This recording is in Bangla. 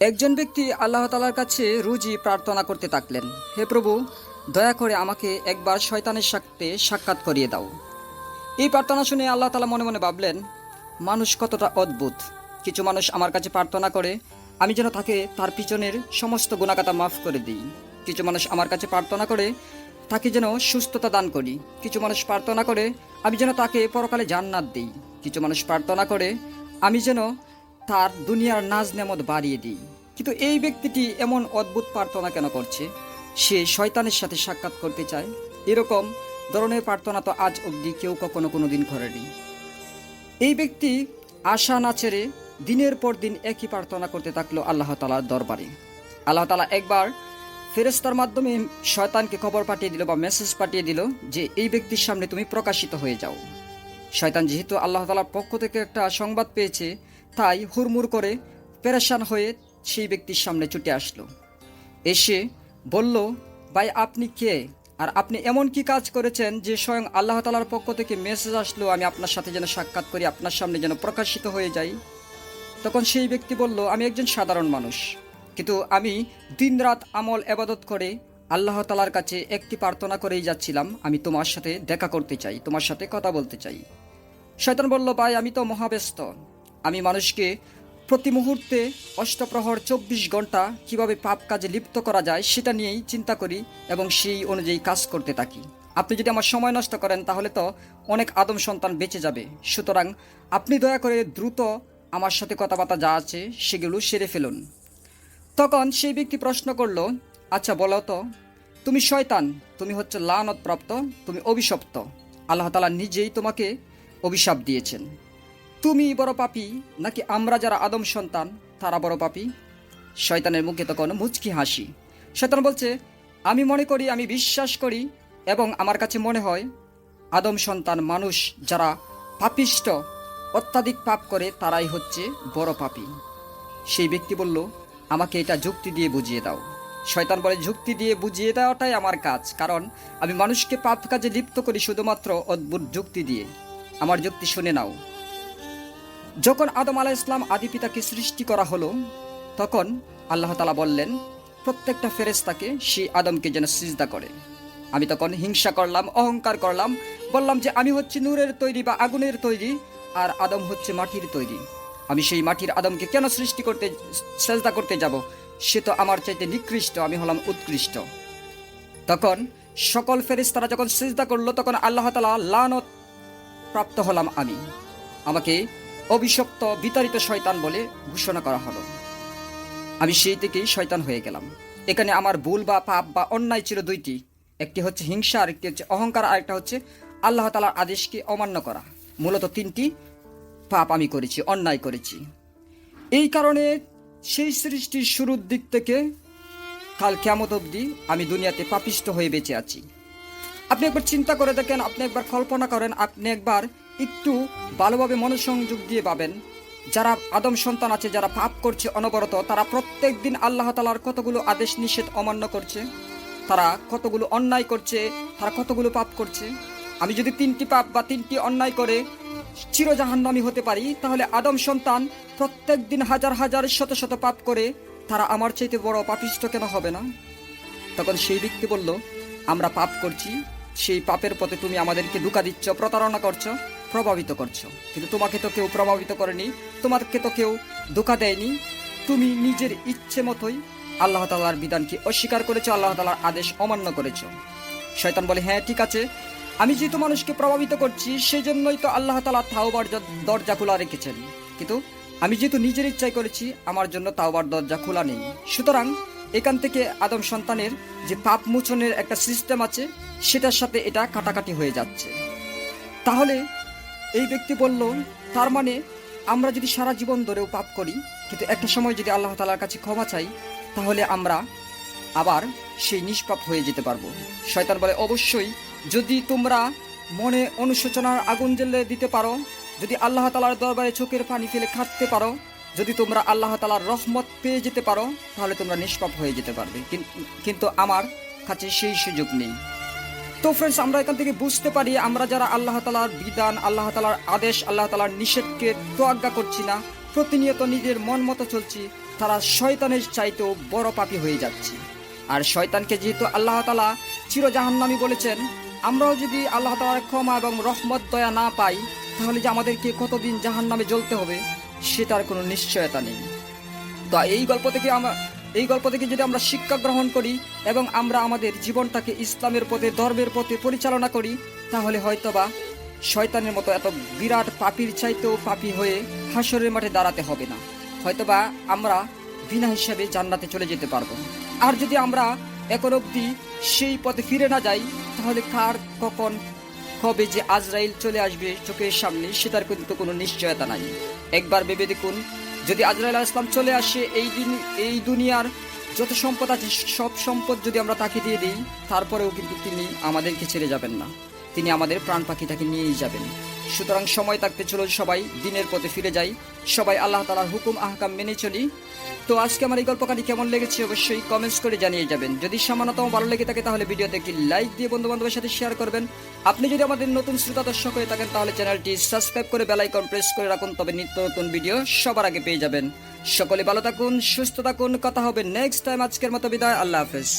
একজন ব্যক্তি আল্লাহ তাআলার কাছে রোজই প্রার্থনা করতে থাকলেন, হে প্রভু, দয়া করে আমাকে একবার শয়তানের সাথে সাক্ষাৎ করিয়ে দাও। এই প্রার্থনা শুনে আল্লাহ তাআলা মনে মনে ভাবলেন, মানুষ কতটা অদ্ভুত। কিছু মানুষ আমার কাছে প্রার্থনা করে আমি যেন তাকে তার পিছনের সমস্ত গুনাহগাতা মাফ করে দিই। কিছু মানুষ আমার কাছে প্রার্থনা করে তাকে যেন সুস্থতা দান করি। কিছু মানুষ প্রার্থনা করে আমি যেন তাকে পরকালে জান্নাত দিই। কিছু মানুষ প্রার্থনা করে আমি যেন তার দুনিয়ার নাজ নেমত বাড়িয়ে দিই। কিন্তু এই ব্যক্তিটি এমন অদ্ভুত প্রার্থনা কেন করছে? সে শয়তানের সাথে সাক্ষাৎ করতে চায়। এরকম ধরনের প্রার্থনা তো আজ অবধি কেউ কখনো কোনোদিন করেনি। এই ব্যক্তি আশা না ছেড়ে দিনের পর দিন একই প্রার্থনা করতে থাকলো আল্লাহ তাআলার দরবারে। আল্লাহ তাআলা একবার ফেরেশতার মাধ্যমে শয়তানকে খবর পাঠিয়ে দিল বা মেসেজ পাঠিয়ে দিল যে এই ব্যক্তির সামনে তুমি প্রকাশিত হয়ে যাও। শয়তান যেহেতু আল্লাহ তাআলার পক্ষ থেকে একটা সংবাদ পেয়েছে, তাই হুড়মুড় করে পেরেশান হয়ে সেই ব্যক্তির সামনে ছুটে আসলো। এসে বলল, ভাই আপনি কে, আর আপনি এমন কি কাজ করেছেন যে স্বয়ং আল্লাহ তাআলার পক্ষ থেকে মেসেজ আসলো আমি আপনার সাথে যেন সাক্ষাৎ করি, আপনার সামনে যেন প্রকাশিত হয়ে যাই। তখন সেই ব্যক্তি বলল, আমি একজন সাধারণ মানুষ, কিন্তু আমি দিনরাত আমল এবাদত করে আল্লাহ তাআলার কাছে একটি প্রার্থনা করেই যাচ্ছিলাম, আমি তোমার সাথে দেখা করতে চাই, তোমার সাথে কথা বলতে চাই। শয়তান বলল, ভাই আমি তো মহাব্যস্ত, আমি মানুষকে প্রতি মুহূর্তে অষ্টপ্রহর 24 ঘন্টা কিভাবে পাপ কাজে লিপ্ত করা যায় সেটা নিয়েই চিন্তা করি এবং সেই অনুযায়ী কাজ করতে থাকি। আপনি যদি আমার সময় নষ্ট করেন তাহলে তো অনেক আদম সন্তান বেঁচে যাবে। সুতরাং আপনি দয়া করে দ্রুত আমার সাথে কথাবার্তা যা আছে সেগুলো সেরে ফেলুন। তখন সেই ব্যক্তি প্রশ্ন করল, আচ্ছা বলো তো, তুমি শয়তান, তুমি হচ্ছে লানত-প্রাপ্ত, তুমি অভিশপ্ত। আল্লাহ তাআলা নিজেই তোমাকে অভিশাপ দিয়েছেন। তুমি বড় পাপী নাকি আমরা যারা আদম সন্তান তারা বড় পাপী? শয়তানের মুখে তখন মুচকি হাসি। শয়তান বলছে, আমি মনে করি, আমি বিশ্বাস করি এবং আমার কাছে মনে হয় আদম সন্তান মানুষ যারা পাপিষ্ট, অত্যাধিক পাপ করে তারাই হচ্ছে বড় পাপী। সেই ব্যক্তি বলল, আমাকে এটা যুক্তি দিয়ে বুঝিয়ে দাও। শয়তান বলে, যুক্তি দিয়ে বুঝিয়ে দেওয়াটাই আমার কাজ, কারণ আমি মানুষকে পাপ কাজে লিপ্ত করি শুধুমাত্র অদ্ভুত যুক্তি দিয়ে। আমার যুক্তি শুনে নাও। যখন আদম আলাইহিস সালাম আদি পিতাকে সৃষ্টি করা হলো, তখন আল্লাহ তাআলা বললেন প্রত্যেকটা ফেরেশতাকে সেই আদমকে যেন সিজদা করে। আমি তখন হিংসা করলাম, অহংকার করলাম, বললাম যে আমি হচ্ছে নূরের তৈরি বা আগুনের তৈরি আর আদম হচ্ছে মাটির তৈরি। আমি সেই মাটির আদমকে কেন সিজদা করতে যাব? সে তো আমার চাইতে নিকৃষ্ট, আমি হলাম উৎকৃষ্ট। তখন সকল ফেরেশতারা যখন সিজদা করলো তখন আল্লাহ তাআলা লানত প্রাপ্ত হলাম আমি। আমাকে অভিশপ্ত বিতাড়িত শয়তান বলে ঘোষণা করা হলো। আমি সেই থেকেই শয়তান হয়ে গেলাম। এখানে আমার ভুল বা পাপ বা অন্যায় ছিল দুইটি, একটি হচ্ছে হিংসা, আরেকটি হচ্ছে অহংকার, আরেকটা হচ্ছে আল্লাহ তাআলার আদেশকে অমান্য করা। মূলত তিনটি পাপ আমি করেছি, অন্যায় করেছি। এই কারণে সেই সৃষ্টির শুরুর দিক থেকে কাল কিয়ামত অবধি আমি দুনিয়াতে পাপিষ্ট হয়ে বেঁচে আছি। আপনি একবার চিন্তা করে দেখেন, আপনি একবার কল্পনা করেন, আপনি একবার একটু ভালোভাবে মনোসংযোগ দিয়ে ভাবেন, যারা আদম সন্তান আছে, যারা পাপ করছে অনবরত, তারা প্রত্যেক দিন আল্লাহ তাআলার কতগুলো আদেশ নিষেধ অমান্য করছে, তারা কতগুলো অন্যায় করছে, তারা কতগুলো পাপ করছে। আমি যদি তিনটি পাপ বা তিনটি অন্যায় করে চিরজাহান্নামী হতে পারি, তাহলে আদম সন্তান প্রত্যেক দিন হাজার হাজার শত শত পাপ করে তারা আমার চাইতে বড় পাপিষ্ট কেন হবে না? তখন সেই ব্যক্তি বলল, আমরা পাপ করছি, সেই পাপের পথে তুমি আমাদেরকে ধোঁকা দিচ্ছ, প্রতারণা করছো, প্রভাবিত করছো। কিন্তু তোমাকে তো কেউ প্রভাবিত করেনি, তোমাকে তো কেউ ধোঁকা দেয়নি। তুমি নিজের ইচ্ছে মতোই আল্লাহ তাআলার বিধানকে অস্বীকার করেছো, আল্লাহ তাআলার আদেশ অমান্য করেছো। শয়তান বলে, হ্যাঁ ঠিক আছে, আমি যেহেতু মানুষকে প্রভাবিত করছি সেজন্যই তো আল্লাহ তাআলা তাওবার দরজা খোলা রেখেছেন, কিন্তু আমি যেহেতু নিজের ইচ্ছায় করেছি আমার জন্য তাওবার দরজা খোলা নেই। সুতরাং এখান থেকে আদম সন্তানের যে পাপ মোচনের একটা সিস্টেম আছে সেটার সাথে এটা কাটাকাটি হয়ে যাচ্ছে। তাহলে এই ব্যক্তি বলল, তার মানে আমরা যদি সারা জীবন ধরেও পাপ করি কিন্তু একটা সময় যদি আল্লাহ তাআলার কাছে ক্ষমা চাই তাহলে আমরা আবার সেই নিষ্পাপ হয়ে যেতে পারবো। শয়তান বলে, অবশ্যই, যদি তোমরা মনে অনুশোচনার আগুন জ্বেলে দিতে পারো, যদি আল্লাহ তাআলার দরবারে চোখের পানি ফেলে কাঁদতে পারো, যদি তোমরা আল্লাহ তাআলার রহমত পেয়ে যেতে পারো তাহলে তোমরা নিষ্পাপ হয়ে যেতে পারবে, কিন্তু আমার কাছে সেই সুযোগ নেই। তো ফ্রেন্ডস, আমরা এখান থেকে বুঝতে পারি আমরা যারা আল্লাহ তাআলার বিধান, আল্লাহ তাআলার আদেশ, আল্লাহ তাআলার নিষেধকে তোয়াক্কা করছি না, প্রতিনিয়ত নিজের মন মতো চলছি, তারা শয়তানের চাইতেও বড় পাপী হয়ে যাচ্ছে। আর শয়তানকে যেহেতু আল্লাহ তাআলা চির জাহান্নামী বলেছেন, আমরাও যদি আল্লাহ তাআলার ক্ষমা এবং রহমত দয়া না পাই, তাহলে যে আমাদেরকে কতদিন জাহান্নামে জ্বলতে হবে সেটার কোনো নিশ্চয়তা নেই। তো এই গল্প থেকে যদি আমরা শিক্ষা গ্রহণ করি এবং আমরা আমাদের জীবনটাকে ইসলামের পথে, ধর্মের পথে পরিচালনা করি, তাহলে হয়তোবা শয়তানের মতো এত বিরাট পাপীর চাইতেও পাপী হয়ে হাসরের মাঠে দাঁড়াতে হবে না। হয়তোবা আমরা বিনা হিসাবে জান্নাতে চলে যেতে পারবো। আর যদি আমরা এখন অবধি সেই পথে ফিরে না যাই, তাহলে কার কখন কবে যে আজরাইল চলে আসবে চোখের সামনে সেটার কিন্তু কোনো নিশ্চয়তা নাই। একবার ভেবে দেখুন, যদি আজরাইল আলাইহিস সালাম চলে আসে, এই দুনিয়ার যত সম্পদ আছে সব সম্পদ যদি আমরা তাকে দিয়ে দিই, তারপরেও কিন্তু তিনি আমাদেরকে ছেড়ে যাবেন না, তিনি আমাদের প্রাণ পাখিটাকে নিয়েই যাবেন। সুতরাং সময় থাকতে চলো সবাই দিনের পথে ফিরে যাই, সবাই আল্লাহ তাআলার হুকুম আহকাম মেনে চলি। তো আজকে আমার এই গল্পকারী কেমন লেগেছে অবশ্যই কমেন্টস করে জানিয়ে যাবেন। যদি সামান্যতম ভালো লেগে থাকে তাহলে ভিডিওতে একটি লাইক দিয়ে বন্ধু বান্ধবের সাথে শেয়ার করবেন। আপনি যদি আমাদের নতুন শ্রোতা দর্শক হয়ে থাকেন তাহলে চ্যানেলটি সাবস্ক্রাইব করে বেল আইকন প্রেস করে রাখুন, তবে নিত্য নতুন ভিডিও সবার আগে পেয়ে যাবেন। সকলে ভালো থাকুন, সুস্থ থাকুন, কথা হবে নেক্সট টাইম। আজকের মতো বিদায়, আল্লাহ হাফেজ।